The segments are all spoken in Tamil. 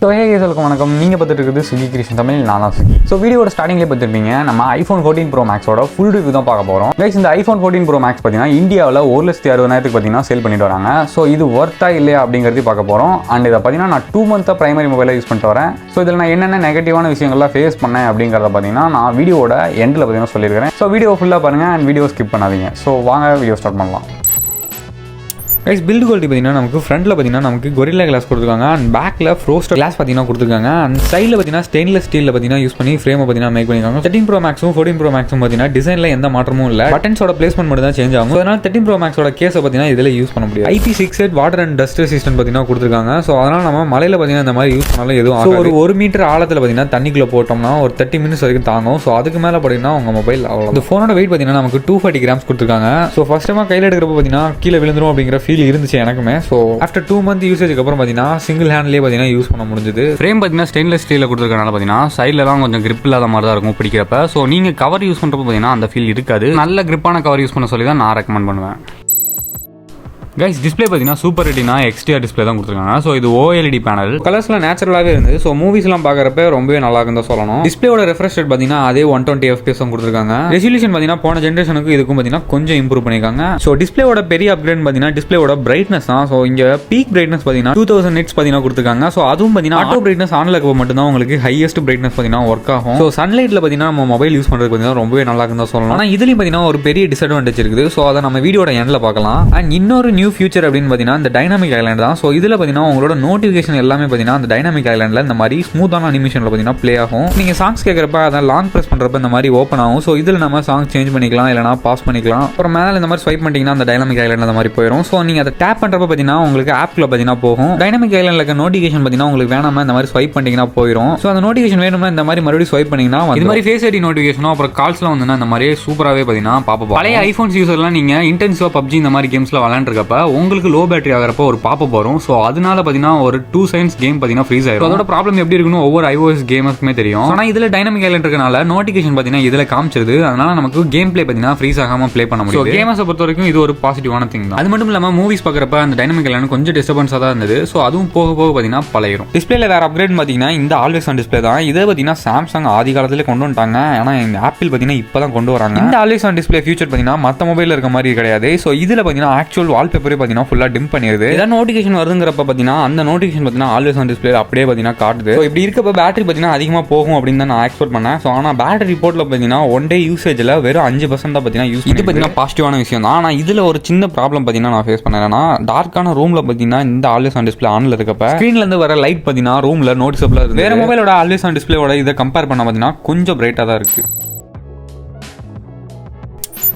ஸோ வெல்கம் வணக்கம். நீங்கள் பார்த்துட்டு இருக்குது சுகி கிருஷ்ணன் தமிழ், நான் தான் சுகி. ஸோ வீடியோட ஸ்டார்டிங்லேயே பார்த்துருப்பீங்க, நம்ம iPhone 14 Pro Maxோட ஃபுல் ரிவ்யூ தான் பார்க்க போகிறோம். கைஸ், இந்த iPhone 14 Pro Max பார்த்தீங்கன்னா இந்தியாவில் 1,60,000 பார்த்தீங்கன்னா சேல் பண்ணிட்டு வராங்க. ஸோ இது ஒர்த்தா இல்லையா அப்படிங்கிறது பார்க்க போகிறோம். அண்ட் இதை பார்த்தீங்கன்னா நான் 2 மந்த்தாக பிரைமரி மொபைலை யூஸ் பண்ணிட்டு வரேன். ஸோ இதில் நான் என்னென்ன நெகட்டிவான விஷயங்கள்லாம் ஃபேஸ் பண்ணேன் அப்படிங்கிறத பார்த்தீங்கன்னா நான் வீடியோட எண்டில் பார்த்தீங்கன்னா சொல்லியிருக்கிறேன். ஸோ வீடியோ ஃபுல்லாக பாருங்கள் அண்ட் வீடியோ ஸ்கிப் பண்ணாதீங்க. ஸோ வாங்க வீடியோ ஸ்டார்ட் பண்ணலாம். கைஸ், பில்டு குவாலிட்டி பார்த்தீங்கன்னா நமக்கு ஃப்ரண்ட்டில் பார்த்தீங்கன்னா நமக்கு கொரில்லா கிளாஸ் கொடுத்துருக்காங்க. அண்ட் பேக்கில் ஃப்ரோஸ்ட் கிளாஸ் பார்த்தீங்கன்னா கொடுத்துருக்காங்க. அண்ட் சைடில் பார்த்தீங்கன்னா ஸ்டெயின்லெஸ் ஸ்டீலில் பார்த்தீங்கன்னா யூஸ் பண்ணி ஃப்ரேமை பார்த்தீங்கன்னா மேக் பண்ணியிருக்காங்க. 13 Pro Maxும் 14 Pro Maxும் பார்த்தீங்கன்னா டிசைனில் எந்த மாற்றமும் இல்லை. பட்டன்ஸோட பிளேஸ்மெண்ட் மட்டும் தான் சேஞ்ச் ஆகும். அதனால் 13 Pro Maxோட கேஸை பார்த்தீங்கன்னா இதில் யூஸ் பண்ண முடியும். IP68 water and dust resistant பார்த்தீங்கன்னா கொடுத்துருக்காங்க. ஸோ அதனால் நம்ம மலையில் பார்த்தீங்கன்னா இந்த மாதிரி யூஸ் பண்ணாலும் எதுவும் ஆகும். ஒரு மீட்டர் ஆழத்தில் பார்த்தீங்கன்னா தண்ணிக்குள்ளே போட்டோம்னா ஒரு 30 மினிட்ஸ் வரைக்கும் தாங்கும். ஸோ அதுக்கு மேலே பார்த்தீங்கன்னா உங்கள் மொபைல் அவ்வளோ. இந்த ஃபோனோட வெயிட் பார்த்தீங்கன்னா நமக்கு 240 grams கொடுத்துருக்காங்க. ஸோ ஃபர்ஸ்ட் டைமாக கையில் எடுக்கிறப்ப பார்த்தீங்கன்னா கீழே விழுந்துரும் அப்படிங்கிற ஃபீல் இருந்துச்சு எனக்குமே. ஸோ ஆஃப்டர் 2 மந்த் யூசேஜுக்கு அப்புறம் பார்த்தீங்கன்னா சிங்கிள் ஹேண்ட்லேயே பார்த்தீங்கன்னா யூஸ் பண்ண முடிஞ்சது. ஃப்ரேம் பார்த்தீங்கன்னா ஸ்டெயின்லெஸ் ஸ்டீலில் கொடுத்துருக்கனால பார்த்தீங்கன்னா சைட்லலாம் கொஞ்சம் கிரிப் இல்லாத மாதிரி தான் இருக்கும் பிடிக்கிறப்ப. ஸோ நீங்கள் கவர் யூஸ் பண்ணுறப்ப பார்த்தீங்கன்னா அந்த ஃபீல் இருக்காது. நல்ல கிரிப்பான கவர் யூஸ் பண்ண சொல்லி தான் நான் ரெக்கமெண்ட் பண்ணுவேன். கைஸ், டிஸ்பிளே பார்த்தீங்கன்னா சூப்பர் ரெட்டினா XDR டிஸ்பிளே தான் கொடுத்துருக்காங்க. ஸோ இது OLED பேனல். கலர்ஸ்லாம் நேச்சுரலாகவே இருந்தது. ஸோ மூவிஸ்லாம் பார்க்குறப்ப ரொம்பவே நல்லா இருக்குன்னு தான் சொல்லணும். டிஸ்பிளேயோட ரெஃப்ரெஷ் ரேட் பார்த்தீங்கன்னா அதே 120 FPS தான் கொடுத்துருக்காங்க. ரெசல்யூஷன் பார்த்தீங்கன்னா போன ஜென்ரேஷனுக்கு இதுக்கும் பார்த்தீங்கன்னா கொஞ்சம் இம்ப்ரூவ் பண்ணியிருக்காங்க. ஸோ டிஸ்பிளேயோட பெரிய அப்கிரேட் பார்த்தீங்கன்னா டிஸ்பிளேயோட பிரைட்னஸ் தான். ஸோ இங்கே பீக் பிரைட்னஸ் பார்த்தீங்கன்னா 2000 nits பார்த்தீங்கன்னா கொடுத்துருக்காங்க. ஸோ அதுவும் பார்த்தீங்கன்னா ஆட்டோ பிரைட்னஸ் ஆன்ல இருக்க மட்டும் தான் உங்களுக்கு ஹையஸ்ட் பிரைட்னஸ் பார்த்தீங்கன்னா ஒர்க் ஆகும். ஸோ சன்லைட்டில் பார்த்தீங்கன்னா நம்ம மொபைல் யூஸ் பண்ணுறது பார்த்தீங்கன்னா ரொம்பவே நல்லா இருக்குன்னு தான் சொல்லணும். ஆனால் இதுலேயும் பார்த்தீங்கன்னா ஒரு பெரிய டிஸ்அட்வான்டேஜ் இருக்குது. ஸோ அதை நம்ம வீடியோட எண்டில் பார்க்கலாம். அண்ட் இன்னொரு நியூ ஃபியூச்சர் அப்படின்னு பார்த்தீங்கன்னா இந்த டைனாமிக் ஐலாண்ட் தான். ஸோ இதில் பார்த்தீங்கன்னா உங்களோட நோட்டிஃபிகேஷன் எல்லாமே பார்த்தீங்கன்னா அந்த டைனாமிக் ஐலாண்டில் இந்த மாதிரி ஸ்மூத்தான அனிமேஷனில் பார்த்தீங்கன்னா ப்ளே ஆகும். நீங்கள் சாங்ஸ் கேட்குறப்ப அதை லாங் ப்ரெஸ் பண்ணுறப்ப இந்த மாதிரி ஓப்பன் ஆகும். ஸோ இதில் நம்ம சாங் சேஞ்ச் பண்ணிக்கலாம், இல்லைனா பாஸ் பண்ணிக்கலாம். அப்புறம் மேலே இந்த மாதிரி ஸ்வைப் பண்ணிட்டீங்கன்னா அந்த டைனாமிக் ஐலாண்ட் அந்த மாதிரி போயிடும். ஸோ நீங்கள் அதை டேப் பண்ணுறப்ப பார்த்தீங்கன்னா உங்களுக்கு ஆப்பில் பார்த்தீங்கன்னா போகும். டைனாமிக் ஐலாண்டில் இருக்க நோட்டிஃபிகேஷன் பார்த்தீங்கன்னா உங்களுக்கு வேணாமா இந்த மாதிரி ஸ்வைப் பண்ணிங்கன்னா போயிடும். ஸோ அந்த நோட்டிஃபிகேஷன் வேணும்னா இந்த மாதிரி மறுபடியும் ஸ்வைப் பண்ணிங்கன்னா இது மாதிரி ஃபேஸ் ஐடி நோட்டிஃபிகேஷனும் அப்புறம் கால்ஸ்லாம் வந்து இந்த மாதிரி சூப்பராகவே பார்த்தீங்கன்னா பார்ப்போம். பழைய ஐஃபோன்ஸ் யூஸர்லாம் நீங்கள் இன்டென்சிவாக PUBG இந்த மாதிரி கேம்ஸில் விளையாண்டுருக்கப்ப உங்களுக்கு லோ பேட்டரி ஆகிறப்ப ஒரு பாப்ப வரும். ஸோ அதனால பார்த்தீங்கன்னா ஒரு 2 seconds கேம் பார்த்தீங்கன்னா ஃப்ரீஸ் ஆயிடும். அதோட ப்ராப்ளம் எப்படி இருக்குன்னு ஒவ்வொரு iOS கேமர்ஸ்க்குமே தெரியும். ஆனால் இதில் டைனாமிக் ஐலாண்ட் இருக்கனால நோட்டிஃபிகேஷன் பார்த்தீங்கன்னா இதில் காமிச்சிருது. அதனால நமக்கு கேம் பிளே பார்த்தீங்கன்னா ஃப்ரீஸ் ஆகாமல் ப்ளே பண்ண முடியும். கேமர்ஸை பொறுத்த வரைக்கும் இது ஒரு பாசிட்டிவான திங் தான். அது மட்டும் இல்லாமல் மூவிஸ் பார்க்குறப்ப அந்த டைனாமிக் ஐலாண்ட் கொஞ்சம் டிஸ்டர்பன்ஸாக தான் இருந்தது. ஸோ அதுவும் போக போக பார்த்தீங்கன்னா பழையிரும். டிஸ்பிளேல வேற அப்கிரேட் பார்த்தீங்கன்னா இந்த ஆல்வேஸ் ஆன் டிஸ்பிளே தான். இதை பார்த்தீங்கன்னா சாம்சங் ஆதி காலத்திலே கொண்டு வந்துட்டாங்க. ஆனால் இந்த ஆப்பிள் பார்த்தீங்கன்னா இப்போ தான் கொண்டு வராங்க. இந்த ஆல்வேஸ் ஆன் டிஸ்பிளே ஃபியூச்சர் பார்த்தீங்கன்னா மற்ற மொபைலில் இருக்க மாதிரி கிடையாது. ஸோ இதில் பார்த்தீங்கன்னா ஆக்சுவல் வால்பேப்பரே பார்த்தீங்கன்னா ஃபுல்லாக டிம் பண்ணிடுது. நோட்டிஃபிகேஷன் வருதுங்கிறப்ப பார்த்தீங்கன்னா அந்த நோட்டிஃபிகேஷன் பார்த்தீங்கன்னா ஆல்வேஸ் ஆன் டிஸ்பிளே அப்படியே பார்த்தீங்கன்னா காட்டுது. ஸோ இப்படி இருக்கப்ப பேட்டரி பார்த்தீங்கன்னா அதிகமாக போகும் அப்படின்னு தான் நான் எக்ஸ்பெக்ட் பண்ணேன். ஸோ ஆனால் பேட்டரி ரிப்போர்ட்டில் பார்த்தீங்கன்னா 1 day யூசேஜில் வெறும் 5% தான் பார்த்தீங்கன்னா யூஸ். இது பார்த்தீங்கன்னா பாசிட்டிவான விஷயம் தான். ஆனால் இதில் ஒரு சின்ன ப்ராப்ளம் பார்த்தீங்கன்னா நான் ஃபேஸ் பண்ணேன்னா டார்க்கான ரூமில் பார்த்தீங்கன்னா இந்த ஆல்வேஸ் ஆன் டிஸ்பிளே ஆனில் இருக்கப்ப ஸ்க்ரீன்லேருந்து வர லைட் பார்த்தீங்கன்னா ரூமில் நோட்டிசபிளாக இருக்குது. வேறு மொபைலோட ஆல்வேஸ் ஆன் டிஸ்பிளேயோட இதை கம்பேர் பண்ண பார்த்தீங்கன்னா கொஞ்சம் பிரைட்டாக தான் இருக்குது.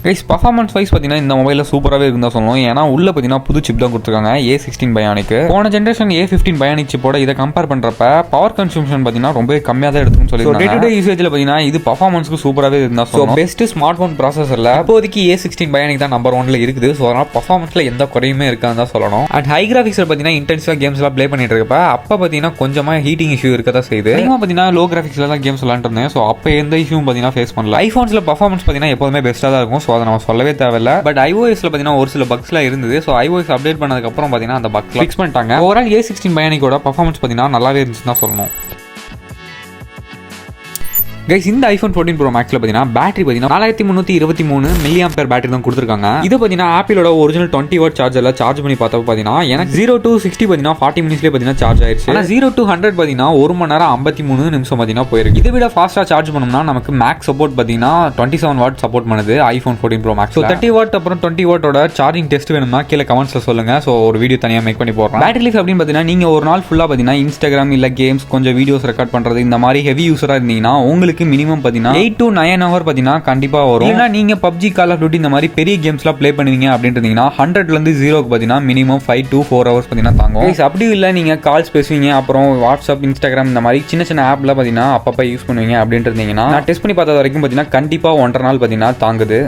கைஸ், பர்ஃபார்மன்ஸ் வைஸ் பார்த்தீங்கன்னா இந்த மொபைலில் சூப்பராகவே இருந்தால் சொல்லணும். ஏன்னா உள்ள பார்த்தீங்கன்னா புது சிப் தான் கொடுத்துருக்காங்க, A16 Bionic. போன ஜென்ரேஷன் A15 Bionic சிப்போட இதை கம்பேர் பண்ணுறப்ப பவர் கன்சம்ஷன் பார்த்தீங்கன்னா ரொம்ப கம்மியாக தான் எடுத்துன்னு சொல்லி டே டு டே யூசேஜில் பார்த்தீங்கன்னா இது பர்ஃபார்மன்ஸ்க்கு சூப்பராகவே இருந்தால் சொல்லணும். பெஸ்ட் ஸ்மார்ட் ஃபோன் ப்ராசஸரில் இப்போதைக்கு A16 Bionic தான் நம்பர் 1ல இருக்குது. ஸோ அதனால் பர்ஃபார்மன்ஸில் எந்த குறையுமே இருக்கான்னு தான் சொல்லணும். அண்ட் ஹை கிராஃபிக்ஸில் பார்த்தீங்கன்னா இன்டென்சிவாக கேம்ஸ்லாம் ப்ளே பண்ணிட்டு இருக்கப்ப அப்போ பார்த்தீங்கன்னா கொஞ்சமாக ஹீட்டிங் இஷ்யூ இருக்க தான் செய்யுது. அதிகமாக பார்த்தீங்கன்னா லோ கிராஃபிக்ஸில் தான் கேம்ஸ் விளாண்டுருந்தேன். ஸோ அப்போ எந்த இஷ்யூவும் பார்த்தீங்கன்னா ஃபேஸ் பண்ணல. ஐஃபோன்ஸில் பர்ஃபார்மன்ஸ் பார்த்தீங்கன்னா எப்போதுமே பெஸ்ட்டாக தான் இருக்கும். ஸோ அதை நம்ம சொல்லவே தேவை. பட் iOSல பார்த்தீங்கன்னா ஒரு சில பக்ஸ்லாம் இருந்தது. ஸோ iOS அப்டேட் பண்ணதுக்கு அப்புறம் பார்த்தீங்கன்னா அந்த பக்ஸ் ஃபிக்ஸ் பண்ணிட்டாங்க. ஓவரால் A16 Bionic பர்ஃபார்மன்ஸ் பார்த்தீங்கன்னா நல்லாவே இருந்துச்சுன்னு தான் சொல்லணும். கைஸ், இந்த iPhone 14 Pro Maxல பார்த்தீங்கன்னா பேட்டரி பார்த்தீங்கன்னா 4323 mAh பேட்டரி தான் கொடுத்துருக்காங்க. இது பார்த்தீங்கன்னா ஆப்பிளோட ஒரிஜினல் 20W சார்ஜரில் சார்ஜ் பண்ணி பார்த்தப்ப பார்த்தீங்கன்னா எனக்கு 0 to 60 பார்த்தீங்கன்னா 40 மினிட்ஸ்லேயே பார்த்தீங்கன்னா சார்ஜ் ஆயிடுச்சு. ஆனால் 0 to 100 பார்த்தீங்கன்னா 1 மணி நேரம் 53 நிமிஷம் பார்த்தீங்கன்னா போயிருக்கு. இதை விட ஃபாஸ்ட்டாக சார்ஜ் பண்ணோம்னா நமக்கு மேக்ஸ் சப்போர்ட் பார்த்தீங்கன்னா 27W சப்போர்ட் பண்ணுது iPhone 14 Pro Max. So 30W அப்புறம் 20W சார்ஜிங் டெஸ்ட் வேணும்னா கீழே கமெண்ட்ஸில் சொல்லுங்க. ஸோ ஒரு வீடியோ தனியாக மேக் பண்ணி போடுறோம். பேட்டரி லைஃப் அப்படின்னு பார்த்தீங்கன்னா நீங்கள் ஒரு நாள் ஃபுல்லாக பார்த்தீங்கன்னா இன்ஸ்டாகிராம் இல்லை கேம்ஸ் கொஞ்சம் வீடியோஸ் ரெக்கார்ட் பண்ணுறது இந்த மாதிரி ஹெவி யூஸராக இருந்தீங்கன்னா உங்களுக்கு மினிமம் பார்த்தீங்கன்னா 8 to 9 hours பார்த்தீங்கன்னா கண்டிப்பாக வரும். இல்லைனா நீங்கள் PUBG Call of Duty இந்த மாதிரி பெரிய கேம்ஸ்லாம் ப்ளே பண்ணுவீங்க அப்படின்னு இருந்தீங்கன்னா 100லேருந்து 0க்கு பார்த்தீங்கன்னா மினிமம் 5 to 4 hours பார்த்தீங்கன்னா தாங்கும். அப்படி இல்லை நீங்கள் கால்ஸ் பேசுவீங்க, அப்புறம் வாட்ஸ்அப், இன்ஸ்டாகிராம் இந்த மாதிரி சின்ன சின்ன ஆப்லாம் பார்த்தீங்கன்னா அப்பப்போ யூஸ் பண்ணுவீங்க அப்படின்னு இருந்தீங்கன்னா நான் டெஸ்ட் பண்ணி பார்த்தது வரைக்கும் பார்த்தீங்கன்னா கண்டிப்பாக 1.5 நாள் பார்த்தீங்கன்னா தாங்குது.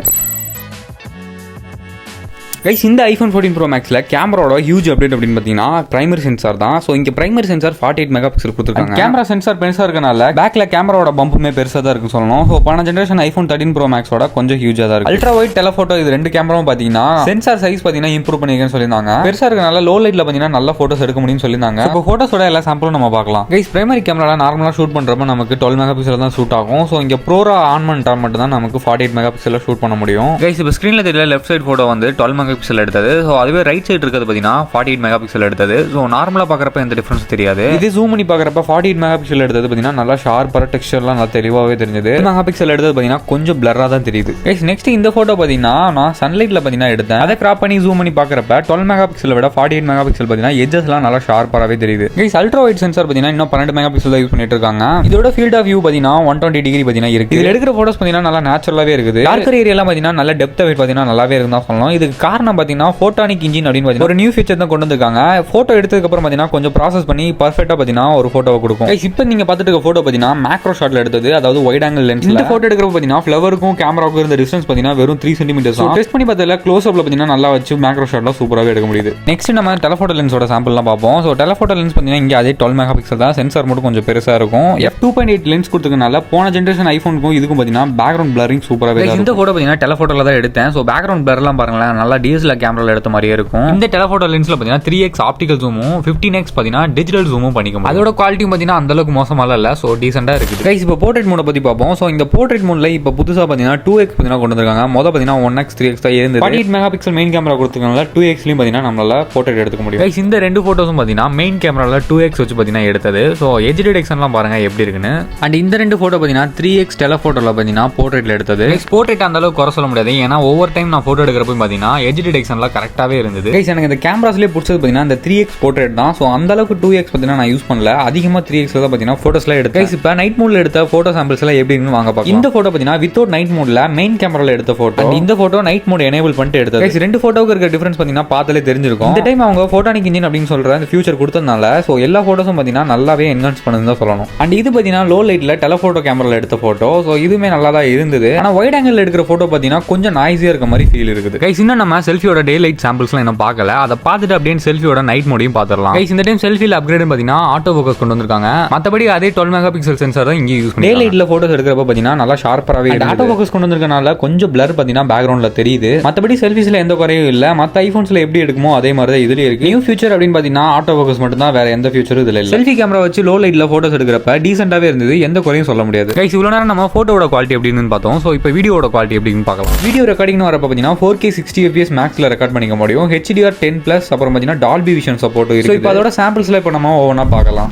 கைஸ் இந்த iPhone 14 Pro Maxல கேமராவோட ஹியூஜ் அப்டேட் அப்படின்னு பார்த்தீங்கன்னா பிரைமரி சென்சார் தான். ஸோ இங்கே பிரைமரி சென்சார் 48 மெகா பிக்சல் கொடுத்துருக்காங்க. கேமரா சென்சார் பெருசாக இருக்கனால பேக்ல கேமராவோட பம்புமே பெருசாக தான் இருக்குன்னு சொல்லணும். ஸோ போன ஜென்ரேஷன் iPhone 13 Pro Maxோட கொஞ்சம் ஹியூஜாக தான் இருக்கு. அல்ட்ரா வைட் டெலஃபோட்டோ இது ரெண்டு கேமராவும் பார்த்தீங்கன்னா சென்சார் சைஸ் பார்த்தீங்கன்னா இம்ப்ரூவ் பண்ணிருக்கேன்னு சொல்லியிருந்தாங்க. பெருசாக இருக்கனால லோ லைட்ல பார்த்தீங்கன்னா நல்ல ஃபோட்டோஸ் எடுக்க முடியும்னு சொல்லியிருந்தாங்க. இப்போ ஃபோட்டோஸோட எல்லா சாம்பிளும் நம்ம பார்க்கலாம். கைஸ் பிரைமரி கேமரால நார்மலாக ஷூட் பண்ணுறப்ப நமக்கு 12 மெகா பிக்சல் தான் ஷூட் ஆகும். ஸோ இங்கே ப்ரோரா ஆன் பண்ணிட்டா மட்டும் தான் நமக்கு 48 மெகா பிக்சல் ஷூட் பண்ண முடியும். கைஸ் இப்போ ஸ்க்ரீனில் தெரியல லெஃப்ட் சைட் ஃபோட்டோ வந்து 12 மெகா பிக்சல் எடுத்தது. ஸோ அதுவே ரைட் சைடு இருக்கிறது பார்த்தீங்கன்னா 48 மெகா பிக்சல் எடுத்தது. ஸோ நார்மலாக பார்க்குறப்ப எந்த டிஃபரன்ஸ் தெரியாது. இது ஜூம் பண்ணி பார்க்குறப்ப 48 மெகா பிக்சல் எடுத்தது பார்த்தீங்கன்னா நல்லா ஷார்ப்பாக டெக்ஸ்சர்லாம் நல்லா தெளிவாகவே தெரிஞ்சது. மெகா பிக்சல் எடுத்தது பார்த்தீங்கன்னா கொஞ்சம் பிளராக தான் தெரியுது. நெக்ஸ்ட் இந்த ஃபோட்டோ பார்த்தீங்கன்னா நான் சன்லைட்டில் பார்த்தீங்கன்னா எடுத்தேன். அதை கிராப் பண்ணி ஜூம் பண்ணி பார்க்குறப்ப 12 மெகா பிக்சலை விட 48 மெகா பிக்சல் பார்த்தீங்கன்னா எட்ஜஸ்லாம் நல்லா ஷார்ப்பாகவே தெரியுது. அல்ட்ரா வைட் சென்சார் பார்த்தீங்கன்னா இன்னும் 12 மெகா பிக்சல் தான் யூஸ் பண்ணிட்டு இருக்காங்க. இதோட ஃபீல்ட் ஆஃப் வியூ பார்த்தீங்கன்னா 120 டிகிரி பார்த்தீங்கன்னா இருக்கு. இதில் எடுக்கிற ஃபோட்டோஸ் பார்த்தீங்கன்னா நல்லா நேச்சுரலாகவே இருக்குது. டார்க்கர் ஏரியாலாம் பார்த்தீங்கன்னா நல்ல டெப்த் ஆஃப் பார்த்தீங்கன்னா நல்லாவே இருந்தா சொல்லணும். இதுக்கு காரணம் பார்த்தீங்கன்னா ஃபோட்டானிக் இன்ஜின் அப்படின்னு பார்த்தீங்கன்னா ஒரு நியூ ஃபீச்சர் தான் கொண்டு வந்திருக்காங்க. ஃபோட்டோ எடுத்ததுக்கு அப்புறம் பார்த்தீங்கன்னா கொஞ்சம் ப்ராசஸ் பண்ணி பர்ஃபெக்டாக பார்த்தீங்கன்னா ஒரு ஃபோட்டோவை கொடுக்கும். இப்போ நீங்க பார்த்துட்டு இருக்க ஃபோட்டோ பார்த்தீங்கன்னா மேக்ரோ ஷாட்ல எடுத்தது, அதாவது வைட் ஆங்கிள் லென்ஸ். இந்த ஃபோட்டோ எடுக்கிறப்ப பார்த்தீங்கன்னா ஃப்ளவருக்கும் கேமராவுக்கும் இருந்த டிஸ்டன்ஸ் பார்த்தீங்கன்னா வெறும் 3 சென்டிமீட்டர்ஸ். டெஸ்ட் பண்ணி பார்த்ததுல க்ளோஸ் அப்ல பார்த்தீங்கன்னா நல்லா வச்சு மேக்ரோ ஷாட்ல சூப்பராகவே எடுக்க முடியுது. நெக்ஸ்ட் நம்ம டெலஃபோட்டோ லென்ஸோட சாம்பிள்லாம் பார்ப்போம். ஸோ டெலஃபோட்டோ லென்ஸ் பார்த்தீங்கன்னா இங்கே அதே 12 மெகா பிக்சல் தான். சென்சார் மட்டும் கொஞ்சம் பெருசாக இருக்கும். f2.8 லென்ஸ் கொடுத்ததுனால போன ஜென்ரேஷன் ஐஃபோனுக்கும் இதுக்கும் பார்த்தீங்கன்னா பேக்ரவுண்ட் பிளரிங் சூப்பராகவே இருக்கும். இந்த ஃபோட்டோ பார்த்தீங்கன்னா டெலஃபோட்டோல தான் எடுத்தேன். ஸோ பேக்ரவுண்ட் பிளர்லாம் பாருங்களேன் நல்லா DSLR கேமரால எடுத்த மாதிரியே இருக்கும். இந்த டெலஃபோட்டோ லென்ஸ்ல பார்த்தீங்கன்னா 3x ஆப்டிகல் ஜூமும் 15x பார்த்தீங்கன்னா டிஜிட்டல் ஜூமும் பண்ணிக்க முடியும். அதோட குவாலிட்டி பார்த்தீங்கன்னா அந்த அளவுக்கு மோசமால இல்ல. ஸோ டீசெண்டா இருக்குது. கைஸ் இப்போ போர்ட்ரேட் மோட பத்தி பார்ப்போம். ஸோ இந்த போர்ட்ரேட் மோட்ல இப்போ புதுசாக பார்த்தீங்கன்னா 2x பார்த்தீங்கன்னா கொண்டு வந்திருக்காங்க. மொதல் பார்த்தீங்கன்னா 1x 3x தான் இருந்தது. 48 மெகா பிக்சல் மெயின் கேமரா கொடுத்துருக்காங்க. 2xலையும் பார்த்தீங்கன்னா நம்மளால போர்ட்ரேட் எடுத்துக்க முடியும். கைஸ் இந்த ரெண்டு ஃபோட்டோஸும் பார்த்தீங்கன்னா மெயின் கேமரால 2x வச்சு பார்த்தீங்கன்னா எடுத்தது. ஸோ எட்ஜ் டிடெக்ஷன்லாம் பாருங்க எப்படி இருக்குன்னு. அண்ட் இந்த ரெண்டு ஃபோட்டோ பார்த்தீங்கன்னா 3x டெலஃபோட்டோல பார்த்தீங்கன்னா போர்ட்ரேட்ல எடுத்தது. போர்ட்ரேட் அந்த அளவுக்கு குறை சொல்ல முடியாது. ஏன்னா ஒவ்வொரு டைம் நான் ஃபோட்டோ எடுக்கிறப்ப பார்த்தீங்கன்னா எட்ஜ் டிடெக்ஷன்லாம் கரெக்டாகவே இருந்தது. கைஸ் எனக்கு இந்த கேமராஸ்லேயே பிடிச்சது பார்த்தீங்கன்னா இந்த 3x போர்ட்ரேட் தான். ஸோ அந்த அளவுக்கு 2x பார்த்தீங்கன்னா நான் யூஸ் பண்ணல. அதிகமாக 3x தான் பார்த்தீங்கன்னா ஃபோட்டோஸ்லாம் எடுத்து. கைஸ் இப்போ நைட் மோட்ல எடுத்த ஃபோட்டோ சாம்பிள்ஸ் எல்லாம் எப்படின்னு வாங்க பார்க்கலாம். இந்த ஃபோட்டோ பார்த்தீங்கன்னா வித்தவுட் நைட் மோட்ல மெயின் கேமரால எடுத்த ஃபோட்டோ. இந்த ஃபோட்டோ நைட் மோட் எனேபிள் பண்ணிட்டு எடுத்தது. கைஸ் ரெண்டு ஃபோட்டோக்கு இருக்க டிஃபரன்ஸ் பார்த்தீங்கன்னா பார்த்தாலே தெரிஞ்சிருக்கும். இந்த டைம் அவங்க ஃபோட்டானிக் இன்ஜின் அப்படின்னு சொல்ற அந்த ஃபியூச்சர் கொடுத்ததுனால ஸோ எல்லா ஃபோட்டோஸும் பார்த்தீங்கன்னா நல்லாவே என்ஹான்ஸ் பண்ணுன்னு தான் சொல்லணும். அண்ட் இது பார்த்தீங்கன்னா லோ லைட்ல டெலஃபோட்டோ கேமரால எடுத்த ஃபோட்டோ. ஸோ இதுவுமே நல்லா தான் இருந்தது. ஆனால் வைட் ஆங்கிள் எடுக்கிற ஃபோட்டோ பார்த்தீங்கன்னா கொஞ்சம் நாய்ஸியா இருக்க மாதிரி ஃபீல் இருக்குது. கைஸ் இன்னும் நம்ம செல்ஃபியோட டே லைட் சாம்பிள்ஸ்லாம் இன்னும் பார்க்கல. அதை பார்த்துட்டு அப்படியே செல்ஃபியோட நைட் மோடையும் பார்த்துடலாம். கைஸ் இந்த டைம் செல்ஃபியில் அப்கிரேட் பார்த்தீங்கன்னா ஆட்டோ ஃபோக்கஸ் கொண்டு வந்திருக்காங்க. மற்றபடி அதே 12 மெகா பிக்சல் சென்சார் தான் இங்கே யூஸ் பண்ணி டே லைட்ல ஃபோட்டோஸ் எடுக்கிறப்ப பார்த்தீங்கன்னா நல்லா ஷார்ப்பாகவே ஆட்டோ ஃபோக்கஸ் கொண்டு வந்திருக்கனால கொஞ்சம் பிளர் பார்த்தீங்கன்னா பேக்ரவுண்ட்ல தெரியுது. மற்றபடி செல்ஃபிஸ்ல எந்த குறையும் இல்லை. மற்ற ஐஃபோன்ஸ்ல எப்படி எடுக்குமோ அதே மாதிரி தான் இதுலயே இருக்கு. நியூ ஃபியூச்சர் அப்படின்னு பார்த்தீங்கன்னா ஆட்டோ ஃபோக்கஸ் மட்டும் தான், வேற எந்த ஃபியூச்சரும் இதுல இல்லை. செல்ஃபி கேமரா வச்சு லோ லைட்ல ஃபோட்டோஸ் எடுக்கிறப்ப டீசென்ட்டாவே இருந்தது. எந்த குறையும் சொல்ல முடியாது. கைஸ் இவ்வளோ நேரம் நம்ம ஃபோட்டோட குவாலிட்டி எப்படின்னு பார்த்தோம். ஸோ இப்போ வீடியோட குவாலிட்டி எப்படின்னு பார்க்கலாம். வீடியோ ரெக்கார்டிங் வரப்ப பார்த்தீங்கன்னா 4K 60 fps மேக்ஸ்ல ரெக்கார்ட் பண்ணிக்க முடியும். HDR 10+, அப்புறம் பார்த்தீங்கன்னா டால்பி விஷன் சப்போர்ட் இருக்கு. ஸோ இப்போ அதோட சாம்பிள்ஸ்ல இப்போ நம்ம ஒவ்வொன்றா பார்க்கலாம்.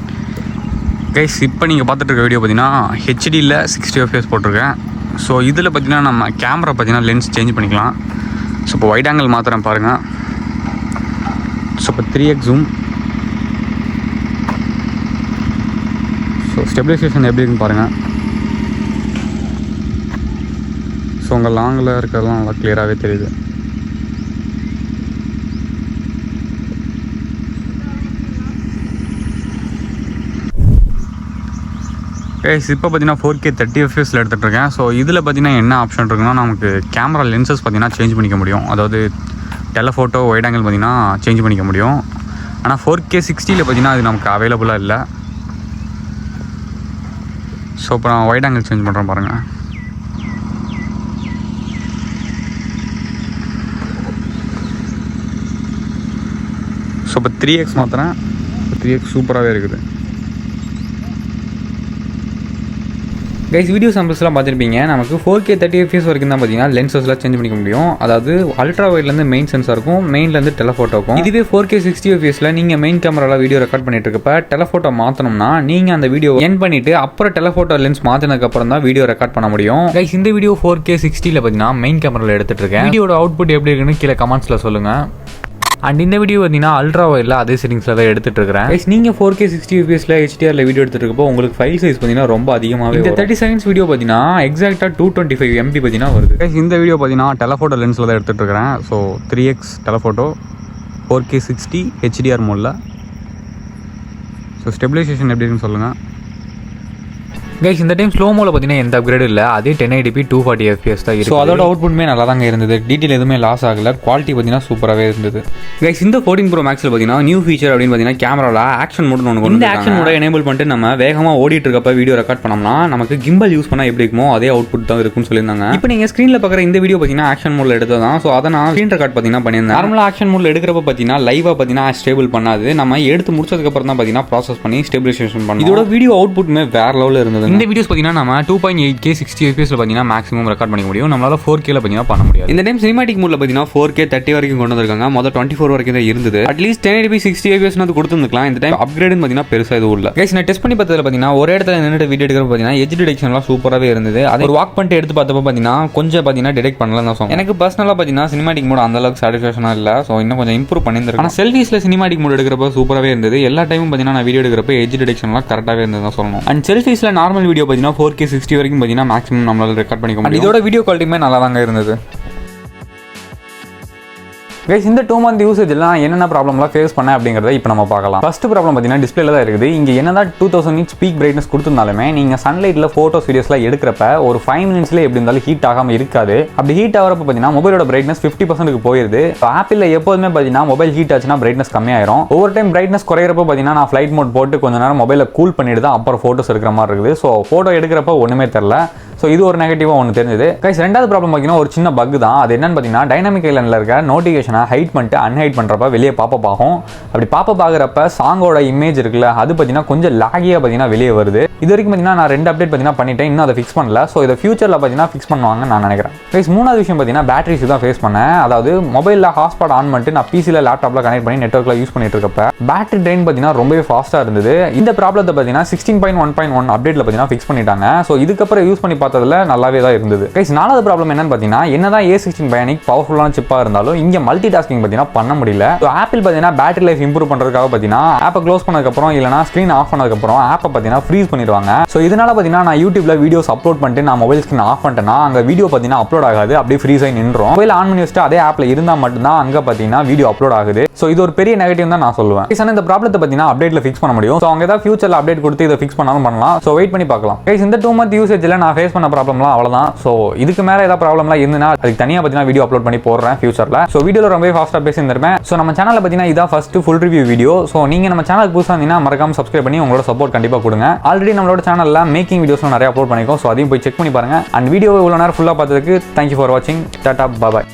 கைஸ் இப்போ நீங்கள் பார்த்துட்டு இருக்க வீடியோ பார்த்தீங்கன்னா ஹெச்டியில் 60 fps போட்டிருக்கேன். ஸோ இதில் பார்த்தீங்கன்னா நம்ம கேமரா பார்த்தீங்கன்னா லென்ஸ் சேஞ்ச் பண்ணிக்கலாம். ஸோ இப்போ வைட் ஆங்கிள் மாத்திரம் பாருங்கள். ஸோ இப்போ 3x ஜூம். ஸோ ஸ்டெபிலைசேஷன் எப்படி இருக்குன்னு பாருங்கள். ஸோ உங்கள் லாங்கில் இருக்கிறதெல்லாம் நல்லா கிளியராகவே தெரியுது. இப்போ பார்த்தீங்கன்னா 4K 30 fpsல எடுத்துகிட்டு இருக்கேன். ஸோ இதில் பார்த்தீங்கன்னா என்ன ஆப்ஷன் இருக்குன்னா நமக்கு கேமரா லென்சஸ் பார்த்தீங்கன்னா சேஞ்ச் பண்ணிக்க முடியும். அதாவது டெலஃபோட்டோ வைட் ஆங்கிள் பார்த்தீங்கன்னா சேஞ்ச் பண்ணிக்க முடியும். ஆனால் 4K 60ல் பார்த்தீங்கன்னா அது நமக்கு அவைலபிளாக இல்லை. ஸோ இப்போ நான் வைட் ஆங்கிள் சேஞ்ச் பண்ணுறேன் பாருங்கள். ஸோ இப்போ 3x மாத்திரம் 3x சூப்பராகவே இருக்குது. கைஸ் வீடியோ சாம்பிள்ஸ்லாம் பார்த்துருப்பீங்க. நமக்கு 4K 30 fps வரைக்கும் தான் பார்த்தீங்கன்னா லென்சஸ்லாம் சேஞ்ச் பண்ணிக்க முடியும். அதாவது அல்ட்ரா வைட்லேருந்து மெயின் சென்சாருக்கும் மெயின்லேருந்து டெலஃபோட்டோக்கும். இதுவே 4K 60 fpsல நீங்கள் மெயின் கேமராவில் வீடியோ ரெக்கார்ட் பண்ணிட்டு இருக்கப்ப டெலஃபோட்டோ மாற்றணும்னா நீங்கள் அந்த வீடியோ என் பண்ணிட்டு அப்புறம் டெலஃபோட்டோ லென்ஸ் மாற்றினதுக்கப்புறம் தான் வீடியோ ரெக்கார்ட் பண்ண முடியும். கைஸ் இந்த வீடியோ 4K 60ல் பார்த்தீங்கன்னா மெயின் கேமராவில் எடுத்துகிட்டு இருக்கேன். வீடியோட அவுட்புட் எப்படி இருக்குன்னு கீழே கமெண்ட்ஸில் சொல்லுங்கள். அண்ட் இந்த வீடியோ பார்த்தீங்கன்னா அல்ட்ரா வைட்ல அதே செட்டிங்ஸில் தான் எடுத்துகிட்டு இருக்கிறேன். நீங்கள் 4K 60 fpsல HDRல வீடியோ எடுத்துகிட்டு இருக்கப்போ உங்களுக்கு ஃபைல் சைஸ் பார்த்தீங்கன்னா ரொம்ப அதிகமாகவே. இந்த 30 seconds வீடியோ பார்த்தீங்கன்னா எக்ஸாக்டாக 225 MB பார்த்தீங்கன்னா வருது. இந்த வீடியோ பார்த்தீங்கன்னா டெலஃபோட்டோ லென்ஸில் தான் எடுத்துகிட்டு இருக்கிறேன். So 3x telephoto 4K 60 HDR மோடில். ஸோ ஸ்டெபிலைசேஷன் எப்படி இருக்குன்னு சொல்லுங்கள். கைஸ் இந்த டைம் ஸ்லோ மோல பார்த்தீங்கன்னா எந்த அப்கிரேட் இல்லை, அதே 1080p 240 FPS தான் இருக்குது. ஸோ அதோட அவுட்புட்மே நல்லா தாங்க இருந்தது, டீட்டெயில் எதுவுமே லாஸ் ஆகல, குவாலிட்டி பார்த்தீங்கன்னா சூப்பராகவே இருந்தது. கைஸ் இந்த 14 Pro Maxல பார்த்தீங்கன்னா நியூ ஃபீச்சர் அப்படின்னு பார்த்தீங்கன்னா கேமராவில் ஆக்ஷன் மோட் ஒன்று கொண்டு, இந்த ஆக்ஷன் மோட எனேபிள் பண்ணிட்டு நம்ம வேகமாக ஓடிட்டு இருக்கப்ப வீடியோ ரெக்கார்ட் பண்ணோம்னா நமக்கு கிம்பல் யூஸ் பண்ணால் எப்படி இருக்குமோ அதே அவுட்புட் தான் இருக்கும்னு சொல்லியிருந்தாங்க. இப்போ நீங்கள் ஸ்க்ரீனில் பார்க்குற இந்த வீடியோ பார்த்தீங்கன்னா ஆக்ஷன் மோடில் எடுத்தது தான். ஸோ அதை நான் ஸ்க்ரீன் ரெக்கார்ட் பார்த்தீங்கன்னா பண்ணியிருந்தேன். நார்மலாக ஆக்ஷன் மோடில் எடுக்கிறப்ப பார்த்தீங்கன்னா லைவாக பார்த்தீங்கன்னா ஸ்டேபிள் பண்ணாது, நம்ம எடுத்து முடிச்சதுக்கப்புறம் தான் பார்த்தீங்கன்னா ப்ராசஸ் பண்ணி ஸ்டெபிலைசேஷன் பண்ணி இதோட வீடியோ அவுட்புட்மே வேற லெவலில் இருந்தது. இந்த வீடியோஸ் பார்த்தீங்கன்னா நம்ம 2.8K 60 FPS பார்த்தீங்கன்னா மேக்ஸிமம் ரெக்கார்ட் பண்ணிக்க முடியும், நம்மளால 4K பார்த்தீங்கன்னா பண்ண முடியாது. இந்த டைம் சினிமாட்டிக் மோட்ல பார்த்தீங்கன்னா 4K 30 வரைக்கும் கொண்டு வந்திருக்காங்க, மொத்தம் 24 வரைக்கும் தான் இருந்தது. அட்லீஸ்ட் 1080p 60 FPS கொடுத்துருக்கலாம். இந்த டைம் அப்கிரேட் பார்த்தீங்கன்னா பெருசாக எதுவும் இல்லை. கைஸ் நான் டெஸ்ட் பண்ணி பார்த்ததுல பார்த்தீங்கன்னா ஒரே இடத்துல நின்றுட்டு வீடியோ எடுக்கிறப்ப பார்த்தீங்கன்னா எட்ஜ் டிடெக்ஷன்லாம் சூப்பராகவே இருந்தது. அது ஒரு வாக் பண்ணிட்டு எடுத்து பார்த்தப்ப பார்த்தீங்கன்னா கொஞ்சம் பார்த்தீங்கன்னா டிடெக்ட் பண்ணலாம் தான் சொன்னேன். எனக்கு பர்சனலாக பார்த்தீங்கன்னா சினிமாட்டிக் மோட் அந்த அளவுக்கு சாட்டிஸ்ஃபேக்ஷனாக இல்லை, ஸோ இன்னும் கொஞ்சம் இம்ப்ரூவ் பண்ணியிருந்தேன். ஆனால் செல்ஃபீஸ்ல சினிமாட்டிக் மோட் எடுக்கிறப்ப சூப்பராகவே இருந்தது. எல்லா டைமும் பார்த்தீங்கன்னா நான் வீடியோ எடுக்கிறப்ப எட்ஜ் டிடெக்ஷன்லாம் கரெக்டாகவே இருந்தது தான் சொல்லணும். அண்ட் செல்ஃபீஸ்ல நார்மல் வீடியோ பார்த்தீங்கன்னா 4K 60 வரைக்கும் பார்த்தீங்கன்னா மேக்ஸிமம் நம்மளால ரெக்கார்ட் பண்ணிக்க முடியும். இதோட வீடியோ குவாலிட்டியுமே நல்லா தாங்க இருந்தது. கைஸ் இந்த 2 month யூசேஜ்லாம் என்னென்ன ப்ராப்ளம்லாம் ஃபேஸ் பண்ணேன் அப்படிங்கிறத இப்போ நம்ம பார்க்கலாம். ஃபர்ஸ்ட் ப்ராப்ளம் பார்த்தீங்கன்னா டிஸ்பிளேல தான் இருக்குது. இங்கே என்னதான் 2000 nits பீக் பிரைட்னஸ் கொடுத்துருந்தாலுமே நீங்கள் சன்லைட்டில் ஃபோட்டோஸ் வீடியோஸ்லாம் எடுக்கிறப்ப ஒரு 5 minutesல எப்படி இருந்தாலும் ஹீட் ஆகாமல் இருக்காது. அப்படி ஹீட் ஆகிறப்ப பார்த்தீங்கன்னா மொபைலோட பிரைட்னஸ் 50% போயிருது. ஆப்பிளில் எப்போதுமே பார்த்தீங்கன்னா மொபைல் ஹீட் ஆச்சுன்னா பிரைட்னஸ் கம்மியாயிரும். ஒவ்வொரு டைம் பிரைட்னஸ் குறையிறப்ப பார்த்தீங்கன்னா நான் ஃப்ளைட் மோட் போட்டு கொஞ்ச நேரம் மொபைலை கூல் பண்ணிட்டு தான் அப்புறம் ஃபோட்டோஸ் எடுக்கிற மாதிரி இருக்குது. ஸோ ஃபோட்டோ எடுக்கிறப்ப ஒன்றுமே தெரில. ஸோ இது ஒரு நெகட்டிவாக ஒன்று தெரிஞ்சது. கைஸ் ரெண்டாவது ப்ராப்ளம் பார்த்தீங்கன்னா ஒரு சின்ன பக் தான். அது என்னன்னு பார்த்தீங்கன்னா டைனாமிக் ஐலண்டில் இருக்க நோட்டிஃபிகேஷனை ஹைட் பண்ணிட்டு அன்ஹைட் பண்ணுறப்ப வெளியே பாப்பப் ஆகும். அப்படி பாப்பப் ஆகிறப்ப சாங்கோட இமேஜ் இருக்குல்ல, அது பார்த்தீங்கன்னா கொஞ்சம் லாகியாக பார்த்தீங்கன்னா வெளியே வருது. இது வரைக்கும் பார்த்தீங்கன்னா நான் 2 அப்டேட் பார்த்தீங்கன்னா பண்ணிட்டேன், இன்னும் அதை ஃபிக்ஸ் பண்ணல. ஸோ இதை ஃபியூச்சரில் பார்த்தீங்கன்னா ஃபிக்ஸ் பண்ணுவாங்க நான் நினைக்கிறேன். கைஸ் மூணாவது விஷயம் பார்த்தீங்கன்னா பேட்டரிஸ் தான் ஃபேஸ் பண்ணேன். அதாவது மொபைலில் ஹாட்ஸ்பாட் ஆன் பண்ணிட்டு நான் பிசியில் லேப்டாப்பில் கனெக்ட் பண்ணி நெட்வொர்க்கில் யூஸ் பண்ணிட்டு இருக்கப்ப பேட்டரி ட்ரெயின் பார்த்தீங்கன்னா ரொம்பவே ஃபாஸ்ட்டாக இருந்தது. இந்த ப்ராப்ளத்தை பார்த்தீங்கன்னா 16.1.1 அப்டேட்டில் பார்த்தீங்கன்னா ஃபிக்ஸ் பண்ணிட்டாங்க. ஸோ இதுக்கப்புறம் யூஸ் பண்ணி பார்த்ததுல நல்லாவே தான் இருந்தது. கைஸ் நாலாவது ப்ராப்ளம் என்னன்னு பார்த்தீங்கன்னா என்னதான் A16 Bionic பவர்ஃபுல்லான சிப்பாக இருந்தாலும் இங்கே மல்டி டாஸ்கிங் பார்த்தீங்கன்னா பண்ண முடியல. ஸோ ஆப்பிள் பார்த்தீங்கன்னா பேட்டரி லைஃப் இம்ப்ரூவ் பண்ணுறதுக்காக பார்த்தீங்கன்னா ஆப்பை க்ளோஸ் பண்ணதுக்கப்புறம் இல்லைனா ஸ்க்ரீன் ஆஃப் பண்ணதுக்கப்புறம் ஆப்பை பார்த்தீங்கன்னா ஃப்ரீஸ் பண்ணிடுவாங்க. ஸோ இதனால பார்த்தீங்கன்னா நான் யூடியூப்ல வீடியோஸ் அப்லோட் பண்ணிட்டு நான் மொபைல் ஸ்க்ரீன் ஆஃப் பண்ணிட்டேன்னா அங்கே வீடியோ பார்த்தீங்கன்னா அப்லோட் ஆகாது, அப்படியே ஃப்ரீஸ் ஆகி நின்றோம். மொபைல் ஆன் பண்ணி வச்சுட்டு அதே ஆப்பில் இருந்தால் மட்டும்தான் அங்கே பார்த்தீங்கன்னா வீடியோ அப்லோட் ஆகுது. ஸோ இது ஒரு பெரிய நெகட்டிவ் தான் நான் சொல்லுவேன். கைஸ் இந்த ப்ராப்ளத்தை பார்த்தீங்கன்னா அப்டேட்டில் ஃபிக்ஸ் பண்ண முடியும். ஸோ அவங்க ஏதாவது ஃபியூச்சரில் அப்டேட் கொடுத்து இதை ஃபிக்ஸ் பண்ணாலும் பண்ணலாம். ஸோ வெயிட் பண்ணி பார்க்கலாம். கைஸ் இந்த 2 month யூசேஜில் நான் ஃபேஸ் பண்ண ப்ராப்ளம்லாம் அவ்வளோதான். ஸோ இதுக்கு மேலே ஏதாவது ப்ராப்ளம்லாம் இருந்துன்னா அதுக்கு தனியாக பார்த்தீங்கன்னா வீடியோ அப்லோட் பண்ணி போடுறேன் ஃபியூச்சரில். ஸோ வீடியோவில் ரொம்பவே ஃபாஸ்ட்டாக பேசியிருந்திருப்பேன். ஸோ நம்ம சேனலில் பார்த்தீங்கன்னா இதான் first full review video. So நீங்கள் நம்ம சேனலுக்கு புதுசாக இருந்தீங்கன்னா மறக்காம சப்ஸ்கிரைப் பண்ணி உங்களோட சப்போர்ட் கண்டிப்பாக கொடுங்க. ஆல்ரெடி நம்மளோட சேனலில் மேக்கிங் வீடியோஸ்லாம் நிறைய அப்லோட் பண்ணிக்கோ. ஸோ அதையும் போய் செக் பண்ணி பாருங்க. அண்ட் வீடியோ இவ்வளோ நேரம் ஃபுல்லாக பார்த்ததுக்கு தேங்க்யூ ஃபார் வாட்சிங். டாடா பாய்.